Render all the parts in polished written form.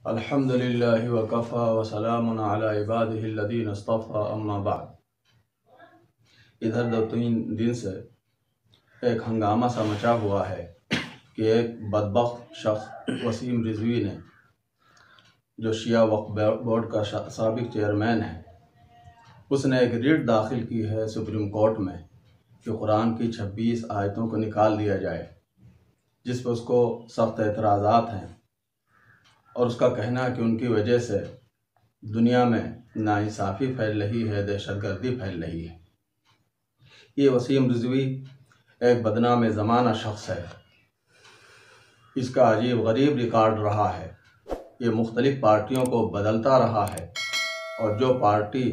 الحمدللہ وکفا وسلام علی عبادہ الذین اصطفی اما بعد۔ ادھر 2-3 دن سے ایک ہنگامہ سا مچا ہوا ہے کہ ایک بدبخت شخص وسیم رضوی نے، جو شیعہ وقف بورڈ کا سابق چیئرمین ہے، اس نے ایک ریٹ داخل کی ہے سپریم کورٹ میں کہ قرآن کی 26 آیتوں کو نکال دیا جائے، جس پر اس کو سخت اعتراضات ہیں، اور اس کا کہنا ہے کہ ان کی وجہ سے دنیا میں ناانصافی پھیل رہی ہے، دہشت گردی پھیل رہی ہے۔ یہ وسیم رضوی ایک بدنام زمانہ شخص ہے۔ اس کا عجیب غریب ریکارڈ رہا ہے۔ یہ مختلف پارٹیوں کو بدلتا رہا ہے، اور جو پارٹی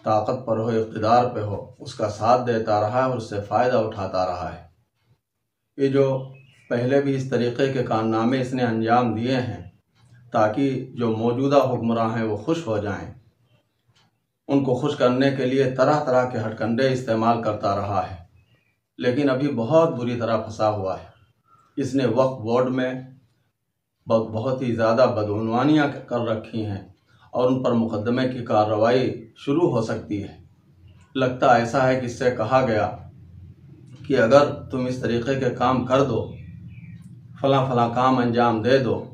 طاقت پر ہو، اقتدار پہ ہو، اس کا ساتھ دیتا رہا ہے اور اس سے فائدہ اٹھاتا رہا ہے۔ یہ جو پہلے بھی اس طریقے کے کارنامے اس نے انجام دیے ہیں تاکہ جو موجودہ حکمراں ہیں وہ خوش ہو جائیں، ان کو خوش کرنے کے لیے طرح طرح کے ہتھ کنڈے استعمال کرتا رہا ہے، لیکن ابھی بہت بری طرح پھنسا ہوا ہے۔ اس نے وقف بورڈ میں بہت ہی زیادہ بدعنوانیاں کر رکھی ہیں، اور ان پر مقدمے کی کارروائی شروع ہو سکتی ہے۔ لگتا ایسا ہے کہ اس سے کہا گیا کہ اگر تم اس طریقے کے کام کر دو، فلاں فلاں کام انجام دے دو،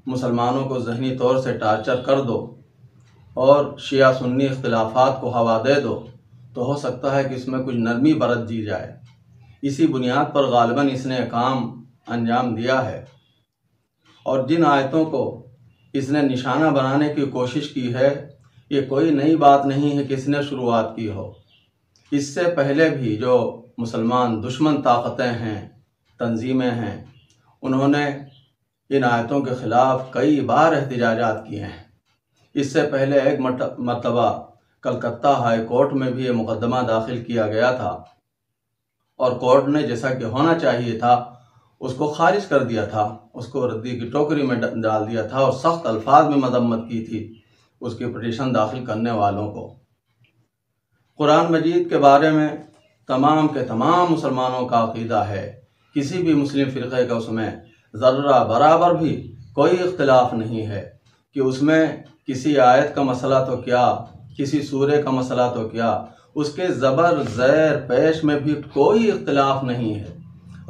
مسلمانوں کو ذہنی طور سے ٹارچر کر دو، اور شیعہ سنی اختلافات کو ہوا دے دو، تو ہو سکتا ہے کہ اس میں کچھ نرمی برت دی جائے۔ اسی بنیاد پر غالباً اس نے کام انجام دیا ہے، اور جن آیتوں کو اس نے نشانہ بنانے کی کوشش کی ہے، یہ کوئی نئی بات نہیں ہے کہ اس نے شروعات کی ہو۔ اس سے پہلے بھی جو مسلمان دشمن طاقتیں ہیں، تنظیمیں ہیں، انہوں نے ان آیتوں کے خلاف کئی بار احتجاجات کیے ہیں۔ اس سے پہلے ایک مرتبہ کلکتہ ہائی کورٹ میں بھی یہ مقدمہ داخل کیا گیا تھا، اور کورٹ نے جیسا کہ ہونا چاہیے تھا اس کو خارج کر دیا تھا، اس کو ردی کی ٹوکری میں ڈال دیا تھا، اور سخت الفاظ میں مذمت کی تھی اس کی پٹیشن داخل کرنے والوں کو۔ قرآن مجید کے بارے میں تمام کے تمام مسلمانوں کا عقیدہ ہے، کسی بھی مسلم فرقے کا اس میں ذرہ برابر بھی کوئی اختلاف نہیں ہے کہ اس میں کسی آیت کا مسئلہ تو کیا، کسی سورے کا مسئلہ تو کیا، اس کے زبر زیر پیش میں بھی کوئی اختلاف نہیں ہے۔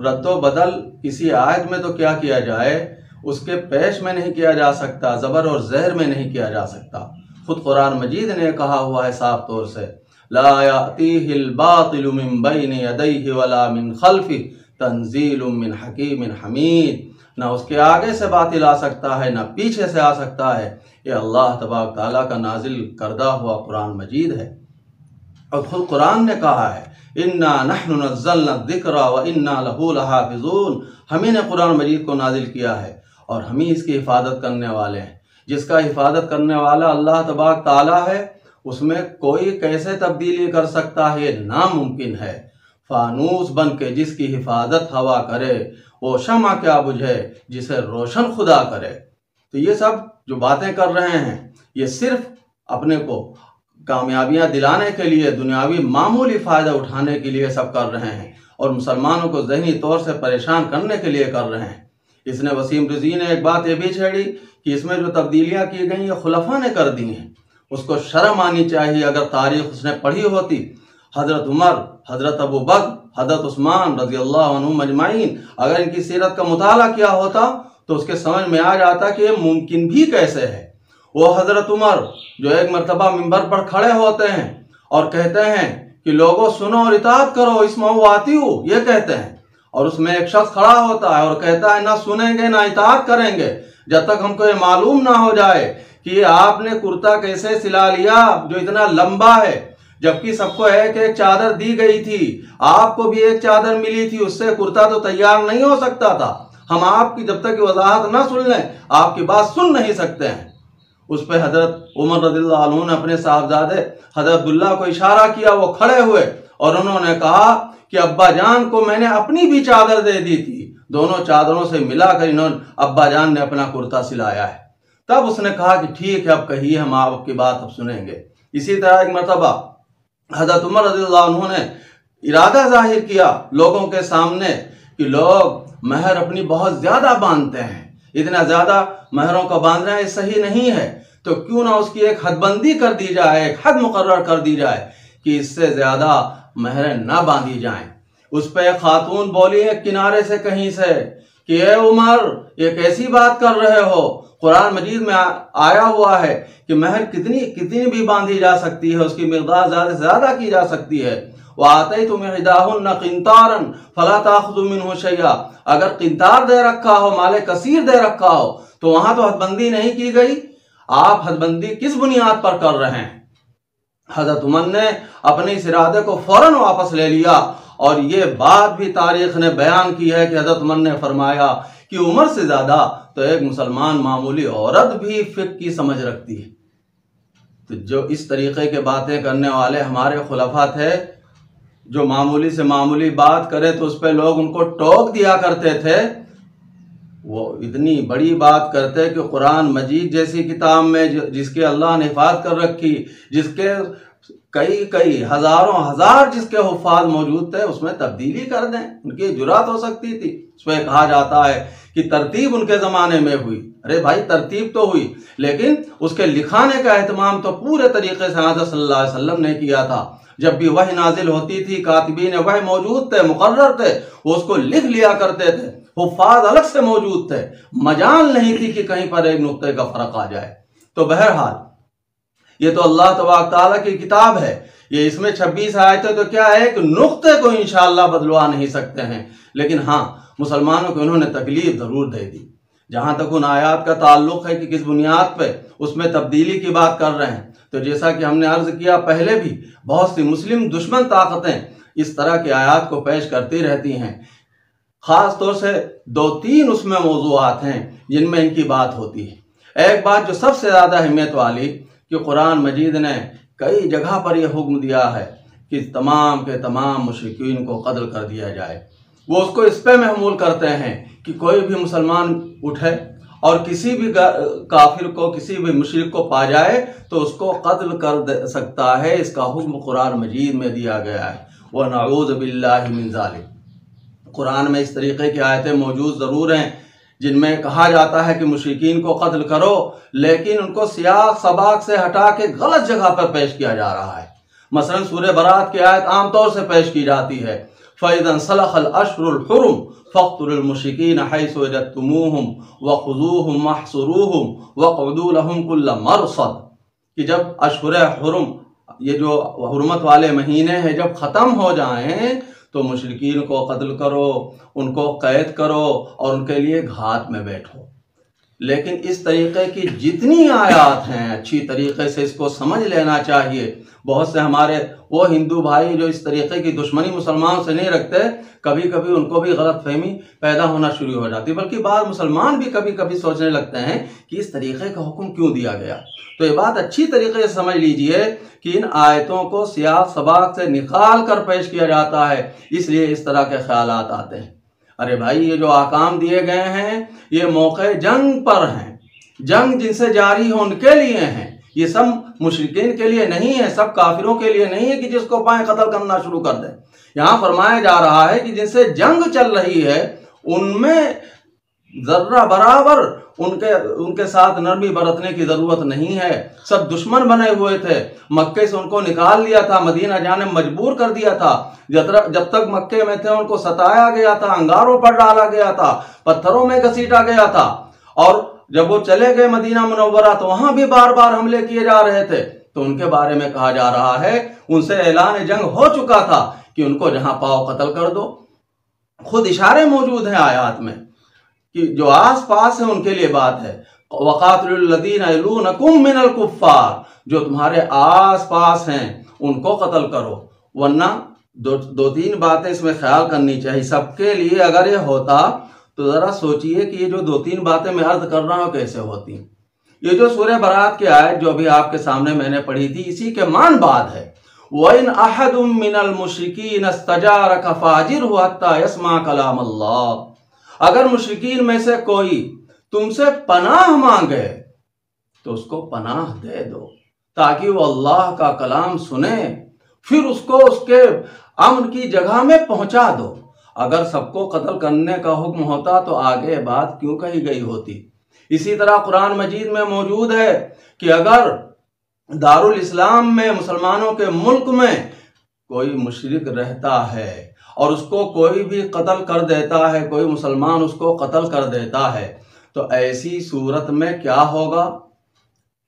رد و بدل کسی آیت میں تو کیا جائے، اس کے پیش میں نہیں کیا جا سکتا، زبر اور زیر میں نہیں کیا جا سکتا۔ خود قرآن مجید نے کہا ہوا ہے صاف طور سے، لا یأتیہ الباطل من بین یدیہ ولا من خلفہ تنزیل من حکیم حمید۔ نہ اس کے آگے سے باطل آ سکتا ہے، نہ پیچھے سے آ سکتا ہے۔ یہ اللہ تبارک تعالیٰ کا نازل کردہ ہوا قرآن مجید ہے، اور خود قرآن نے کہا ہے اِنَّا نَحْنُ نَزَّلْنَا الذِّكْرَ وَإِنَّا لَهُ لَحَافِظُونَ۔ ہمیں نے قرآن مجید کو نازل کیا ہے، اور ہم ہی اس کی حفاظت کرنے والے ہیں۔ جس کا حفاظت کرنے والا اللہ تبارک تعالیٰ ہے، اس میں کوئی کیسے تبدیلی کر سکتا ہے؟ یہ ناممکن ہے۔ فانوس بن کے جس کی حفاظت ہوا کرے، وہ شمع کیا بجھے جسے روشن خدا کرے۔ تو یہ سب جو باتیں کر رہے ہیں، یہ صرف اپنے کو کامیابیاں دلانے کے لیے، دنیاوی معمولی فائدہ اٹھانے کے لیے سب کر رہے ہیں، اور مسلمانوں کو ذہنی طور سے پریشان کرنے کے لیے کر رہے ہیں۔ اس نے وسیم رضوی نے ایک بات یہ بھی چھیڑی کہ اس میں جو تبدیلیاں کی گئی یہ خلفاء نے کر دی ہیں۔ اس کو شرم آنی چاہیے اگر تاریخ اس نے پڑھی ہوتی۔ حضرت عمر، حضرت ابو بکر، حضرت عثمان رضی اللہ عنہم اجمعین، اگر ان کی سیرت کا مطالعہ کیا ہوتا تو اس کے سمجھ میں آ جاتا کہ یہ ممکن بھی کیسے ہے۔ وہ حضرت عمر جو ایک مرتبہ منبر پر کھڑے ہوتے ہیں اور کہتے ہیں کہ لوگوں سنو اور اطاعت کرو، اسمعوا واطیعوا، یہ کہتے ہیں، اور اس میں ایک شخص کھڑا ہوتا ہے اور کہتا ہے نہ سنیں گے نہ اطاعت کریں گے جب تک ہم کو یہ معلوم نہ ہو جائے کہ یہ آپ نے کرتا کیسے سلا لیا جو اتنا لمبا ہے، جبکہ سب کو ایک ایک چادر دی گئی تھی، آپ کو بھی ایک چادر ملی تھی، اس سے کرتا تو تیار نہیں ہو سکتا تھا۔ ہم آپ کی جب تک وضاحت نہ سن لیں آپ کی بات سن نہیں سکتے ہیں۔ اس پہ حضرت عمر رضی اللہ عنہ نے اپنے صاحبزادے حضرت عبداللہ کو اشارہ کیا، وہ کھڑے ہوئے اور انہوں نے کہا کہ ابا جان کو میں نے اپنی بھی چادر دے دی تھی، دونوں چادروں سے ملا کر ابا جان نے اپنا کرتا سلایا ہے۔ تب اس نے کہا کہ ٹھیک ہے، اب کہیے، ہم آپ کی بات اب سنیں گے۔ اسی طرح ایک مرتبہ حضرت عمر رضی اللہ عنہ نے ارادہ ظاہر کیا لوگوں کے سامنے کہ لوگ مہر اپنی بہت زیادہ باندھتے ہیں، اتنا زیادہ مہروں کو باندھنا یہ صحیح نہیں ہے، تو کیوں نہ اس کی ایک حد بندی کر دی جائے، ایک حد مقرر کر دی جائے کہ اس سے زیادہ مہریں نہ باندھی جائیں۔ اس پہ ایک خاتون بولی ہے کنارے سے کہیں سے کہ اے عمر، یہ کیسی بات کر رہے ہو؟ قرآن مجید میں آیا ہوا ہے کہ مہر کتنی بھی باندھی جا سکتی ہے، اس کی مقدار زیادہ سے زیادہ کی جا سکتی ہے۔ وَآتَيْتُمْ إِحْدَاهُنَّ قِنْطَارًا فَلَا تَأْخُذُوا مِنْهُ شَيْئًا، اگر قنطار دے رکھا ہو، مال کثیر دے رکھا ہو، تو وہاں تو حد بندی نہیں کی گئی۔ آپ حد بندی کس بنیاد پر کر رہے ہیں؟ حضرت عمر نے اپنے اس ارادے کو فوراً واپس لے لیا، اور یہ بات بھی تاریخ نے بیان کی ہے کہ حضرت عمر نے فرمایا کہ عمر سے زیادہ تو ایک مسلمان معمولی عورت بھی فقہ کی سمجھ رکھتی ہے۔ تو جو اس طریقے کے باتیں کرنے والے ہمارے خلفاء تھے، جو معمولی سے معمولی بات کرے تو اس پہ لوگ ان کو ٹوک دیا کرتے تھے، وہ اتنی بڑی بات کرتے کہ قرآن مجید جیسی کتاب میں جس کے اللہ نے حفاظت کر رکھی، جس کے کئی ہزاروں ہزار جس کے حفاظ موجود تھے، اس میں تبدیلی کر دیں، ان کی جرات ہو سکتی تھی۔ اس میں کہا جاتا ہے کہ ترتیب ان کے زمانے میں ہوئی۔ ارے بھائی، ترتیب تو ہوئی، لیکن اس کے لکھانے کا اہتمام تو پورے طریقے سے حضرت صلی اللہ علیہ وسلم نے کیا تھا۔ جب بھی وحی نازل ہوتی تھی، کاتبین وحی موجود تھے، مقرر تھے، وہ اس کو لکھ لیا کرتے تھے۔ حفاظ الگ سے موجود تھے، مجال نہیں تھی کہ کہیں پر ایک نقطے کا فرق آ جائے۔ تو بہرحال یہ تو اللہ تبارک تعالیٰ کی کتاب ہے، یہ اس میں 26 آیتیں تو کیا ایک نقطے کو انشاءاللہ بدلوا نہیں سکتے ہیں، لیکن ہاں مسلمانوں کو انہوں نے تکلیف ضرور دے دی۔ جہاں تک ان آیات کا تعلق ہے کہ کس بنیاد پہ اس میں تبدیلی کی بات کر رہے ہیں، تو جیسا کہ ہم نے عرض کیا پہلے بھی، بہت سی مسلم دشمن طاقتیں اس طرح کی آیات کو پیش کرتی رہتی ہیں۔ خاص طور سے 2-3 اس میں موضوعات ہیں جن میں ان کی بات ہوتی ہے۔ ایک بات جو سب سے زیادہ اہمیت والی کہ قرآن مجید نے کئی جگہ پر یہ حکم دیا ہے کہ تمام کے تمام مشرکین کو قتل کر دیا جائے۔ وہ اس کو اس پہ محمول کرتے ہیں کہ کوئی بھی مسلمان اٹھے اور کسی بھی کافر کو، کسی بھی مشرک کو پا جائے تو اس کو قتل کر سکتا ہے، اس کا حکم قرآن مجید میں دیا گیا ہے۔ وَنَعُوذُ بِاللَّهِ مِنْ ذَلِكَ، قرآن میں اس طریقے کی آیتیں موجود ضرور ہیں جن میں کہا جاتا ہے کہ مشرکین کو قتل کرو، لیکن ان کو سیاق سباق سے ہٹا کے غلط جگہ پر پیش کیا جا رہا ہے۔ مثلا سورہ برات کی آیت عام طور سے پیش کی جاتی ہے فَإِذَا انْسَلَخَ الْأَشْهُرُ الْحُرُمُ فَاقْتُلُوا الْمُشْرِكِينَ حَيْثُ وَجَدتُّمُوهُمْ وَخُذُوهُمْ وَاحْصُرُوهُمْ وَاقْعُدُوا لَهُمْ كُلَّ مَرْصَدٍ، کہ جب اشہر حرم، یہ جو حرمت والے مہینے ہیں، جب ختم ہو جائیں تو مشرکین کو قتل کرو، ان کو قید کرو اور ان کے لیے گھات میں بیٹھو۔ لیکن اس طریقے کی جتنی آیات ہیں اچھی طریقے سے اس کو سمجھ لینا چاہیے۔ بہت سے ہمارے وہ ہندو بھائی جو اس طریقے کی دشمنی مسلمان سے نہیں رکھتے، کبھی کبھی ان کو بھی غلط فہمی پیدا ہونا شروع ہو جاتی، بلکہ بعض مسلمان بھی کبھی کبھی سوچنے لگتے ہیں کہ اس طریقے کا حکم کیوں دیا گیا۔ تو یہ بات اچھی طریقے سے سمجھ لیجئے کہ ان آیتوں کو سیاق سباق سے نکال کر پیش کیا جاتا ہے، اس لیے اس طرح کے خیالات آتے ہیں۔ ارے بھائی، یہ جو احکام دیے گئے ہیں یہ موقع جنگ پر ہیں، جنگ جن سے جاری ہو ان کے لیے ہیں، یہ سب مشرکین کے لیے نہیں ہے، سب کافروں کے لیے نہیں ہے کہ جس کو پائیں قتل کرنا شروع کر دیں۔ یہاں فرمایا جا رہا ہے کہ جن سے جنگ چل رہی ہے ان میں ذرہ برابر ان کے ساتھ نرمی برتنے کی ضرورت نہیں ہے۔ سب دشمن بنے ہوئے تھے، مکے سے ان کو نکال لیا تھا، مدینہ جانے مجبور کر دیا تھا۔ جب تک مکے میں تھے ان کو ستایا گیا تھا، انگاروں پر ڈالا گیا تھا، پتھروں میں گھسیٹا گیا تھا، اور جب وہ چلے گئے مدینہ منورہ تو وہاں بھی بار بار حملے کیے جا رہے تھے۔ تو ان کے بارے میں کہا جا رہا ہے ان سے اعلان جنگ ہو چکا تھا کہ ان کو جہاں پاؤ قتل کر دو۔ خود اشارے موجود ہیں آیات میں کہ جو آس پاس ہیں ان کے لیے بات ہے، وَقَاتِلُوا الَّذِينَ يَلُونَكُم مِّنَ الْكُفَّارِ، جو تمہارے آس پاس ہیں ان کو قتل کرو۔ ورنہ 2-3 باتیں اس میں خیال کرنی چاہیے سب کے لیے۔ اگر یہ ہوتا تو ذرا سوچئے کہ یہ جو 2-3 باتیں میں عرض کر رہا ہوں کیسے ہوتی۔ یہ جو سورہ برات کی آیت جو ابھی آپ کے سامنے میں نے پڑھی تھی، اسی کے مان بعد ہے وَإِنْ أَحَدٌ مِّنَ الْمُشْرِكِينَ اسْتَجَارَكَ فَأَجِرْهُ حَتَّى يَسْمَعَ كَلَامَ اللَّهِ، اگر مشرکین میں سے کوئی تم سے پناہ مانگے تو اس کو پناہ دے دو تاکہ وہ اللہ کا کلام سنے، پھر اس کو اس کے امن کی جگہ میں پہنچا دو۔ اگر سب کو قتل کرنے کا حکم ہوتا تو آگے بات کیوں کہی گئی ہوتی؟ اسی طرح قرآن مجید میں موجود ہے کہ اگر دارالاسلام میں مسلمانوں کے ملک میں کوئی مشرک رہتا ہے اور اس کو کوئی بھی قتل کر دیتا ہے، کوئی مسلمان اس کو قتل کر دیتا ہے، تو ایسی صورت میں کیا ہوگا؟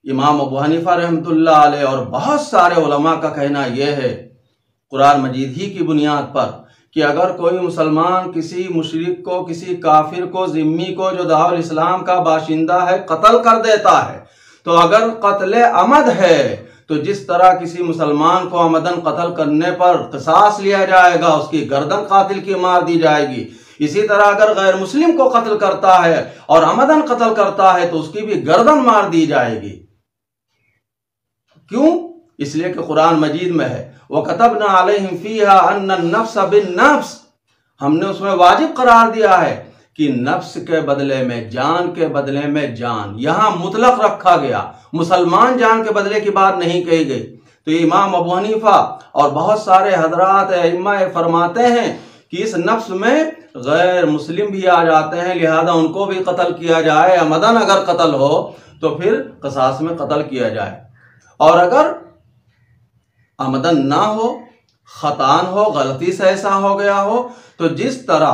امام ابو حنیفہ رحمۃ اللہ علیہ اور بہت سارے علماء کا کہنا یہ ہے، قرآن مجید ہی کی بنیاد پر، کہ اگر کوئی مسلمان کسی مشرک کو، کسی کافر کو، ذمی کو جو دارالاسلام کا باشندہ ہے قتل کر دیتا ہے، تو اگر قتل عمد ہے تو جس طرح کسی مسلمان کو عمدن قتل کرنے پر قصاص لیا جائے گا، اس کی گردن قاتل کی مار دی جائے گی، اسی طرح اگر غیر مسلم کو قتل کرتا ہے اور عمدن قتل کرتا ہے تو اس کی بھی گردن مار دی جائے گی۔ کیوں؟ اس لیے کہ قرآن مجید میں ہے وَكَتَبْنَا عَلَيْهِمْ فِيهَا أَنَّ النَّفْسَ بِالنَّفْسِ، ہم نے اس میں واجب قرار دیا ہے کہ نفس کے بدلے میں، جان کے بدلے میں جان، یہاں مطلق رکھا گیا، مسلمان جان کے بدلے کی بات نہیں کہی گئی۔ تو امام ابو حنیفہ اور بہت سارے حضرات ائمہ فرماتے ہیں کہ اس نفس میں غیر مسلم بھی آ جاتے ہیں، لہذا ان کو بھی قتل کیا جائے، عمدن اگر قتل ہو تو پھر قصاص میں قتل کیا جائے، اور اگر عمدن نہ ہو، خطان ہو، غلطی سے ایسا ہو گیا ہو، تو جس طرح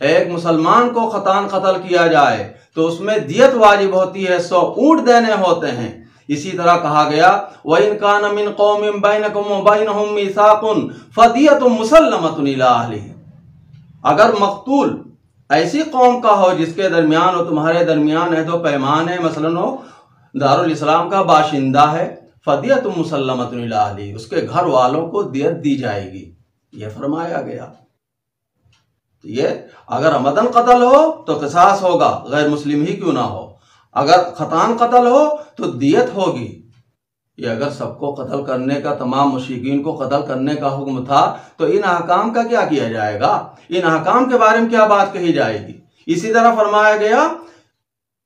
ایک مسلمان کو خطان قتل کیا جائے تو اس میں دیت واجب ہوتی ہے، 100 اونٹ دینے ہوتے ہیں۔ اسی طرح کہا گیا وَإِن كَانَ مِن قَوْمٍ بَيْنَكُمْ وَبَيْنَهُمْ مِيثَاقٌ فَدِيَةٌ مُسَلَّمَةٌ إِلَىٰ أَهْلِهِ، اگر مقتول ایسی قوم کا ہو جس کے درمیان اور تمہارے درمیان عہد و پیمان ہے، مثلاً وہ دارالاسلام کا باشندہ ہے، فدیۃ مسلمۃ الی اہلہ، اس کے گھر والوں کو دیت دی جائے گی، یہ فرمایا گیا۔ یہ اگر عمدن قتل ہو تو قصاص ہوگا، غیر مسلم ہی کیوں نہ ہو، اگر خطان قتل ہو تو دیت ہوگی۔ یہ اگر سب کو قتل کرنے کا، تمام مشرکین کو قتل کرنے کا حکم تھا تو ان احکام کا کیا کیا جائے گا؟ ان احکام کے بارے میں کیا بات کہی جائے گی؟ اسی طرح فرمایا گیا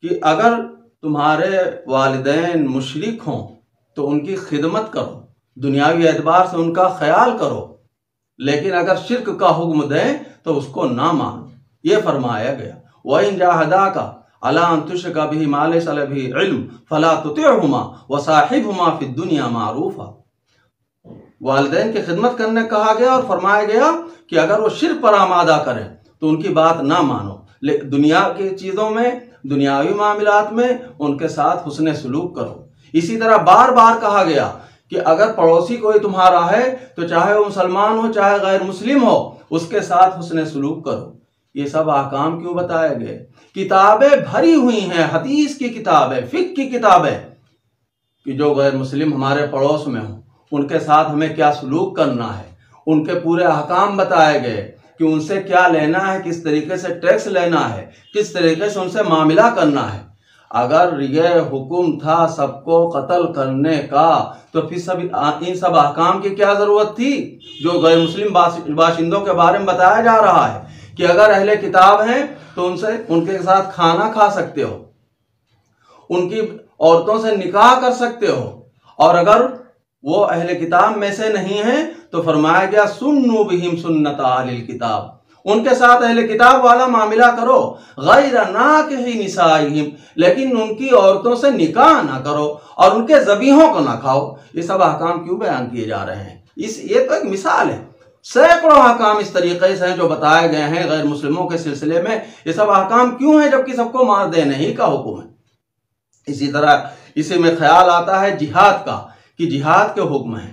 کہ اگر تمہارے والدین مشرک ہوں تو ان کی خدمت کرو، دنیاوی اعتبار سے ان کا خیال کرو، لیکن اگر شرک کا حکم دیں تو اس کو نہ مانو، یہ فرمایا گیا۔ وَإِن جَاهَدَاكَ عَلَىٰ أَن تُشْرِكَ بِهِ مَا لَيْسَ لَكَ بِهِ عِلْمٌ فَلَا تُطِعْهُمَا وَصَاحِبْهُمَا فِي الدُّنْيَا مَعْرُوفًا، والدین کی خدمت کرنے کہا گیا اور فرمایا گیا کہ اگر وہ شرک پر آمادہ کریں تو ان کی بات نہ مانو، لیکن دنیا کی چیزوں میں، دنیاوی معاملات میں ان کے ساتھ حسن سلوک کرو۔ اسی طرح بار بار کہا گیا کہ اگر پڑوسی کوئی تمہارا ہے تو چاہے وہ مسلمان ہو چاہے غیر مسلم ہو، اس کے ساتھ حسن سلوک کرو۔ یہ سب احکام کیوں بتائے گئے؟ کتابیں بھری ہوئی ہیں، حدیث کی کتابیں، فقہ کی کتابیں، کہ جو غیر مسلم ہمارے پڑوس میں ہوں ان کے ساتھ ہمیں کیا سلوک کرنا ہے، ان کے پورے احکام بتائے گئے کہ ان سے کیا لینا ہے، کس طریقے سے ٹیکس لینا ہے، کس طریقے سے ان سے معاملہ کرنا ہے۔ اگر یہ حکم تھا سب کو قتل کرنے کا تو پھر ان سب احکام کی کیا ضرورت تھی جو غیر مسلم باشندوں کے بارے میں بتایا جا رہا ہے کہ اگر اہل کتاب ہیں تو ان کے ساتھ کھانا کھا سکتے ہو، ان کی عورتوں سے نکاح کر سکتے ہو، اور اگر وہ اہل کتاب میں سے نہیں ہیں تو فرمایا گیا سنوا بہم سنت اہل الکتاب، ان کے ساتھ اہل کتاب والا معاملہ کرو، غیر ناکح نسائہم، لیکن ان کی عورتوں سے نکاح نہ کرو اور ان کے ذبیحوں کو نہ کھاؤ۔ یہ سب احکام کیوں بیان کیے جا رہے ہیں؟ یہ تو ایک مثال ہے، سینکڑوں احکام اس طریقے سے ہیں جو بتائے گئے ہیں غیر مسلموں کے سلسلے میں۔ یہ سب احکام کیوں ہیں جبکہ سب کو مار دینے ہی کا حکم ہے؟ اسی طرح اسی میں خیال آتا ہے جہاد کا، کہ جہاد کے حکم ہیں،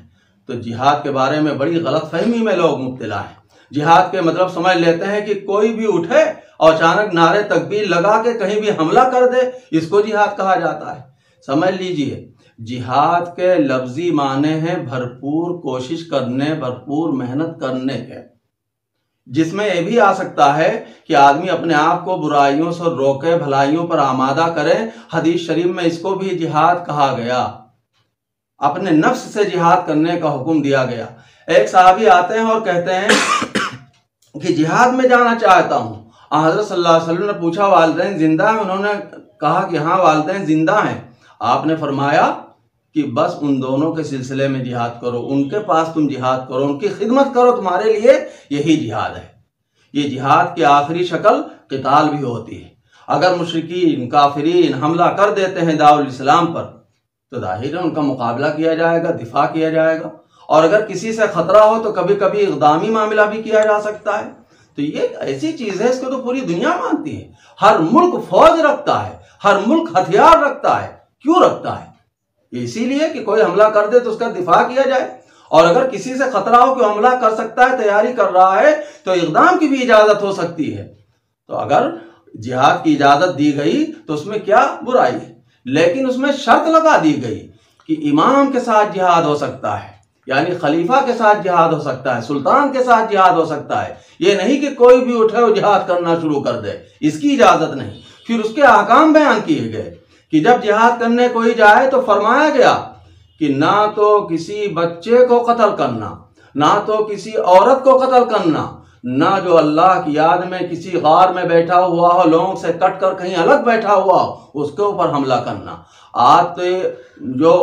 تو جہاد کے بارے میں بڑی غلط فہمی میں لوگ مبتلا ہیں۔ جہاد کے مطلب سمجھ لیتے ہیں کہ کوئی بھی اٹھے اور اچانک نعرے تکبیر لگا کے کہیں بھی حملہ کر دے، اس کو جہاد کہا جاتا ہے۔ سمجھ لیجئے، جہاد کے لفظی معنی ہیں بھرپور کوشش کرنے، بھرپور محنت کرنے کے، جس میں یہ بھی آ سکتا ہے کہ آدمی اپنے آپ کو برائیوں سے روکے، بھلائیوں پر آمادہ کرے۔ حدیث شریف میں اس کو بھی جہاد کہا گیا، اپنے نفس سے جہاد کرنے کا حکم دیا گیا۔ ایک صحابی آتے ہیں اور کہتے ہیں کہ جہاد میں جانا چاہتا ہوں۔ حضرت صلی اللہ علیہ وسلم نے پوچھا والدین زندہ ہیں؟ انہوں نے کہا کہ ہاں والدین زندہ ہیں۔ آپ نے فرمایا کہ بس ان دونوں کے سلسلے میں جہاد کرو، ان کے پاس تم جہاد کرو، ان کی خدمت کرو، تمہارے لیے یہی جہاد ہے۔ یہ جہاد کی آخری شکل قتال بھی ہوتی ہے۔ اگر مشرکین کافرین حملہ کر دیتے ہیں دارالاسلام پر تو ظاہر ہے ان کا مقابلہ کیا جائے گا، دفاع کیا جائے گا، اور اگر کسی سے خطرہ ہو تو کبھی کبھی اقدامی معاملہ بھی کیا جا سکتا ہے۔ تو یہ ایسی چیز ہے، اس کو تو پوری دنیا مانتی ہے۔ ہر ملک فوج رکھتا ہے، ہر ملک ہتھیار رکھتا ہے۔ کیوں رکھتا ہے؟ اسی لیے کہ کوئی حملہ کر دے تو اس کا دفاع کیا جائے، اور اگر کسی سے خطرہ ہو کہ حملہ کر سکتا ہے، تیاری کر رہا ہے، تو اقدام کی بھی اجازت ہو سکتی ہے۔ تو اگر جہاد کی اجازت دی گئی تو اس میں کیا برائی ہے، لیکن اس میں شرط لگا دی گئی کہ امام کے ساتھ جہاد ہو سکتا ہے، یعنی خلیفہ کے ساتھ جہاد ہو سکتا ہے، سلطان کے ساتھ جہاد ہو سکتا ہے۔ یہ نہیں کہ کوئی بھی اٹھے اور جہاد کرنا شروع کر دے، اس کی اجازت نہیں۔ پھر اس کے احکام بیان کیے گئے کہ جب جہاد کرنے کوئی جائے تو فرمایا گیا کہ نہ تو کسی بچے کو قتل کرنا، نہ تو کسی عورت کو قتل کرنا، نہ جو اللہ کی یاد میں کسی غار میں بیٹھا ہوا ہو، لوگوں سے کٹ کر کہیں الگ بیٹھا ہوا ہو، اس کے اوپر حملہ کرنا۔ آج تو جو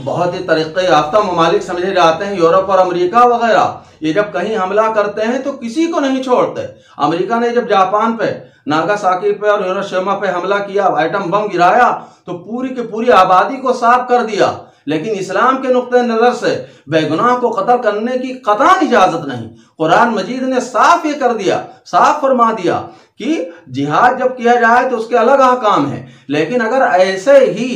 بہت ہی ترقی یافتہ ممالک سمجھے جاتے ہیں، یورپ اور امریکہ وغیرہ، یہ جب کہیں حملہ کرتے ہیں تو کسی کو نہیں چھوڑتے۔ امریکہ نے جب جاپان پہ، ناگاساکی پہ اور ہیروشیما پہ حملہ کیا، ایٹم بم گرایا، تو پوری کی پوری آبادی کو صاف کر دیا۔ لیکن اسلام کے نقطۂ نظر سے بے گناہ کو قتل کرنے کی قطعاً اجازت نہیں۔ قرآن مجید نے صاف یہ کر دیا، صاف فرما دیا کہ جہاد جب کیا جائے تو اس کے الگ احکام ہیں، لیکن اگر ایسے ہی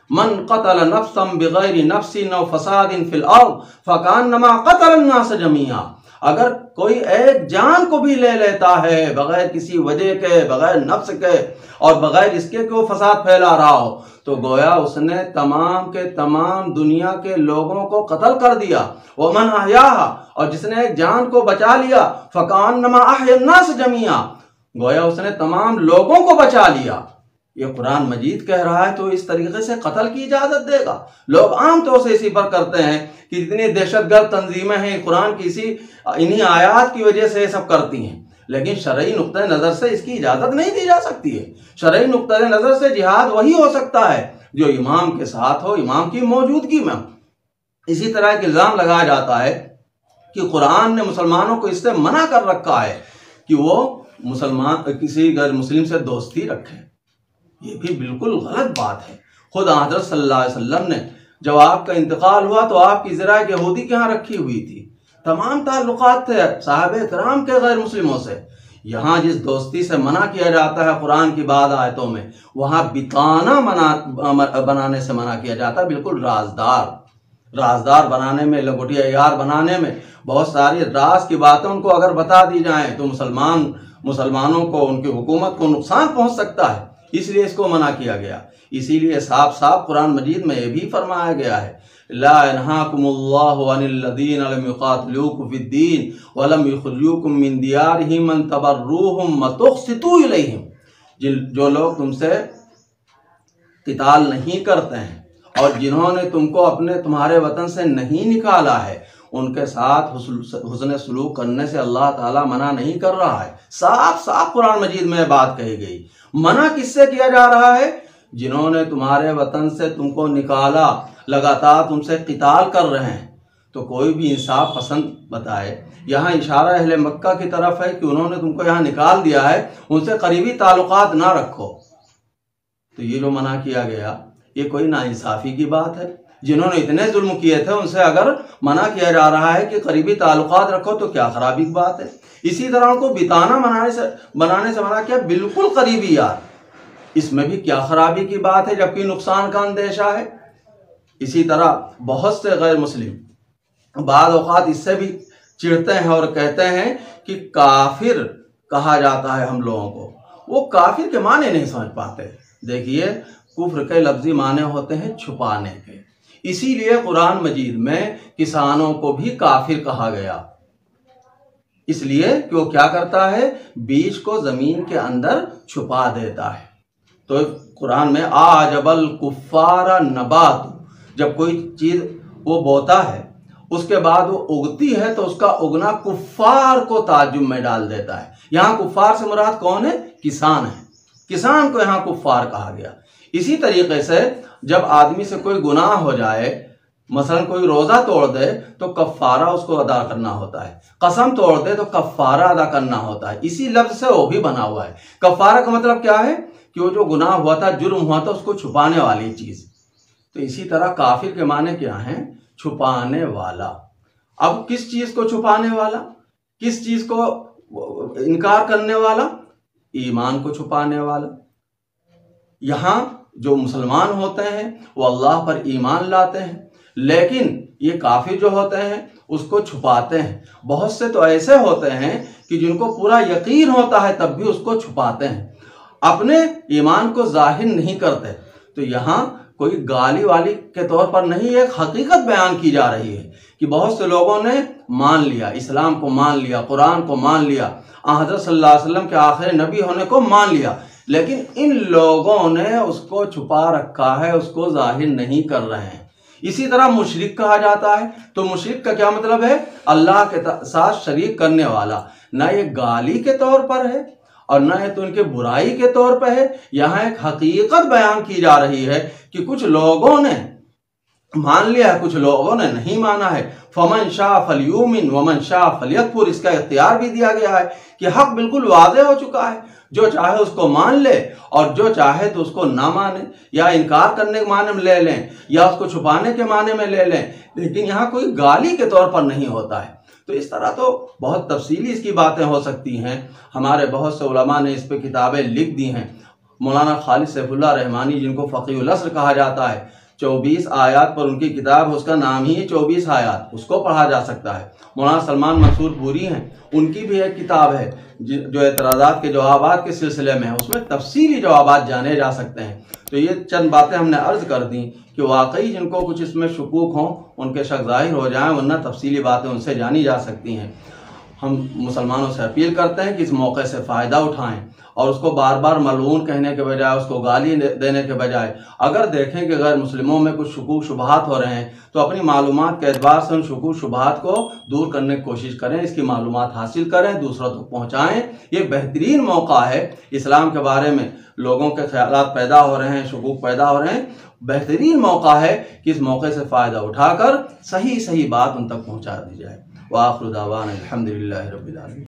من قتل نفسا بغیر نفس او فساد فی الارض فکانما قتل الناس جميعا، اگر کوئی ایک جان کو بھی لے لیتا ہے بغیر کسی وجہ کے، بغیر نفس کے، اور بغیر اس کے کہ وہ فساد پھیلا رہا ہو، تو گویا اس نے تمام کے تمام دنیا کے لوگوں کو قتل کر دیا۔ ومن احیاها، اور جس نے ایک جان کو بچا لیا، فکانما احیا الناس جميعا، گویا اس نے تمام لوگوں کو بچا لیا۔ یہ قرآن مجید کہہ رہا ہے تو اس طریقے سے قتل کی اجازت دے گا۔ لوگ عام طور سے اسی پر کرتے ہیں کہ جتنی دہشت گرد تنظیمیں ہیں قرآن کی انہی آیات کی وجہ سے یہ سب کرتی ہیں، لیکن شرعی نقطۂ نظر سے اس کی اجازت نہیں دی جا سکتی ہے۔ شرعی نقطۂ نظر سے جہاد وہی ہو سکتا ہے جو امام کے ساتھ ہو، امام کی موجودگی میں۔ اسی طرح ایک الزام لگایا جاتا ہے کہ قرآن نے مسلمانوں کو اس سے منع کر رکھا ہے کہ وہ کسی غیر مسلم سے دوستی رکھیں۔ یہ بھی بالکل غلط بات ہے۔ خود حضرت صلی اللہ علیہ وسلم نے جب آپ کا انتقال ہوا تو آپ کی زرہ یہودی کے ہاں رکھی ہوئی تھی، تمام تعلقات تھے صحابہ کرام کے غیر مسلموں سے۔ یہاں جس دوستی سے منع کیا جاتا ہے قرآن کی بعض آیتوں میں، وہاں بتانا بنانے سے منع کیا جاتا ہے، بالکل رازدار بنانے میں، لنگوٹیا یار بنانے میں، بہت ساری راز کی باتیں ان کو اگر بتا دی جائیں تو مسلمانوں کو، ان کی حکومت کو نقصان پہنچ سکتا ہے، اس لیے اس کو منع کیا گیا۔ اسی لیے صاف قرآن مجید میں یہ بھی فرمایا گیا ہے، لا ينهاكم الله عن الذين لم يقاتلوكم في الدين ولم يخرجوكم من ديارهم ان تبروهم وتقسطوا اليهم، جو لوگ تم سے قتال نہیں کرتے ہیں اور جنہوں نے تم کو تمہارے وطن سے نہیں نکالا ہے، ان کے ساتھ حسن سلوک کرنے سے اللہ تعالیٰ منع نہیں کر رہا ہے۔ صاف قرآن مجید میں بات کہی گئی۔ منع کس سے کیا جا رہا ہے؟ جنہوں نے تمہارے وطن سے تم کو نکالا، لگاتار تم سے قتال کر رہے ہیں، تو کوئی بھی انصاف پسند بتائے۔ یہاں اشارہ اہل مکہ کی طرف ہے کہ انہوں نے تم کو یہاں نکال دیا ہے، ان سے قریبی تعلقات نہ رکھو۔ تو یہ جو منع کیا گیا، یہ کوئی ناانصافی کی بات ہے؟ جنہوں نے اتنے ظلم کیے تھے ان سے اگر منع کیا جا رہا ہے کہ قریبی تعلقات رکھو تو کیا خرابی کی بات ہے؟ اسی طرح ان کو بتانا بنانے سے منع کیا، بالکل قریبی یار، اس میں بھی کیا خرابی کی بات ہے جبکہ نقصان کا اندیشہ ہے۔ اسی طرح بہت سے غیر مسلم بعض اوقات اس سے بھی چڑھتے ہیں اور کہتے ہیں کہ کافر کہا جاتا ہے ہم لوگوں کو، وہ کافر کے معنی نہیں سمجھ پاتے۔ دیکھیے، کفر کے لفظی معنی ہوتے ہیں چھپانے کے، اسی لیے قرآن مجید میں کسانوں کو بھی کافر کہا گیا، اس لیے کہ وہ کیا کرتا ہے، بیج کو زمین کے اندر چھپا دیتا ہے۔ تو قرآن میں آجب الکفار نبات، جب کوئی چیز وہ بوتا ہے اس کے بعد وہ اگتی ہے تو اس کا اگنا کفار کو تعجب میں ڈال دیتا ہے۔ یہاں کفار سے مراد کون ہے؟ کسان ہے، کسان کو یہاں کفار کہا گیا۔ اسی طریقے سے جب آدمی سے کوئی گناہ ہو جائے مثلا کوئی روزہ توڑ دے تو کفارہ اس کو ادا کرنا ہوتا ہے، قسم توڑ دے تو کفارہ ادا کرنا ہوتا ہے، اسی لفظ سے وہ بھی بنا ہوا ہے۔ کفارہ کا مطلب کیا ہے کہ وہ جو گناہ ہوا تھا، جرم ہوا تھا، اس کو چھپانے والی چیز۔ تو اسی طرح کافر کے معنی کیا ہیں؟ چھپانے والا۔ اب کس چیز کو چھپانے والا؟ کس چیز کو انکار کرنے والا؟ ایمان کو چھپانے والا۔ یہاں جو مسلمان ہوتے ہیں وہ اللہ پر ایمان لاتے ہیں، لیکن یہ کافر جو ہوتے ہیں اس کو چھپاتے ہیں۔ بہت سے تو ایسے ہوتے ہیں کہ جن کو پورا یقین ہوتا ہے تب بھی اس کو چھپاتے ہیں، اپنے ایمان کو ظاہر نہیں کرتے۔ تو یہاں کوئی گالی والی کے طور پر نہیں، ایک حقیقت بیان کی جا رہی ہے کہ بہت سے لوگوں نے مان لیا، اسلام کو مان لیا، قرآن کو مان لیا، حضرت صلی اللہ علیہ وسلم کے آخری نبی ہونے کو مان لیا، لیکن ان لوگوں نے اس کو چھپا رکھا ہے، اس کو ظاہر نہیں کر رہے ہیں۔ اسی طرح مشرک کہا جاتا ہے، تو مشرک کا کیا مطلب ہے؟ اللہ کے ساتھ شریک کرنے والا۔ نہ یہ گالی کے طور پر ہے اور نہ یہ تو ان کے برائی کے طور پہ ہے، یہاں ایک حقیقت بیان کی جا رہی ہے کہ کچھ لوگوں نے مان لیا ہے، کچھ لوگوں نے نہیں مانا ہے۔ فمن شاء فلیؤمن ومن شاء فلیکفر، اس کا اختیار بھی دیا گیا ہے کہ حق بالکل واضح ہو چکا ہے، جو چاہے اس کو مان لے اور جو چاہے تو اس کو نہ مانے، یا انکار کرنے کے معنی میں لے لیں یا اس کو چھپانے کے معنی میں لے لیں، لیکن یہاں کوئی گالی کے طور پر نہیں ہوتا ہے۔ تو اس طرح تو بہت تفصیلی اس کی باتیں ہو سکتی ہیں، ہمارے بہت سے علماء نے اس پہ کتابیں لکھ دی ہیں۔ مولانا خالد سیف اللہ رحمانی، جن کو فقیہ العصر کہا جاتا ہے، 24 آیات پر ان کی کتاب، اس کا نام ہی ہے 24 آیات، اس کو پڑھا جا سکتا ہے۔ مولانا سلمان منصور پوری ہیں، ان کی بھی ایک کتاب ہے جو اعتراضات کے جوابات کے سلسلے میں ہے، اس میں تفصیلی جوابات جانے جا سکتے ہیں۔ تو یہ چند باتیں ہم نے عرض کر دیں کہ واقعی جن کو کچھ اس میں شکوک ہوں ان کے شک ظاہر ہو جائیں، ورنہ تفصیلی باتیں ان سے جانی جا سکتی ہیں۔ ہم مسلمانوں سے اپیل کرتے ہیں کہ اس موقع سے فائدہ اٹھائیں اور اس کو بار بار ملعون کہنے کے بجائے، اس کو گالی دینے کے بجائے، اگر دیکھیں کہ غیر مسلموں میں کچھ شکوک شبہات ہو رہے ہیں تو اپنی معلومات کے اعتبار سے ان شکوک شبہات کو دور کرنے کی کوشش کریں، اس کی معلومات حاصل کریں، دوسروں تک پہنچائیں۔ یہ بہترین موقع ہے اسلام کے بارے میں لوگوں کے خیالات پیدا ہو رہے ہیں، شکوک پیدا ہو رہے ہیں، بہترین موقع ہے کہ اس موقع سے فائدہ اٹھا کر صحیح بات ان تک پہنچا دی جائے۔ وآخر دعوانا الحمدللہ رب العالمین۔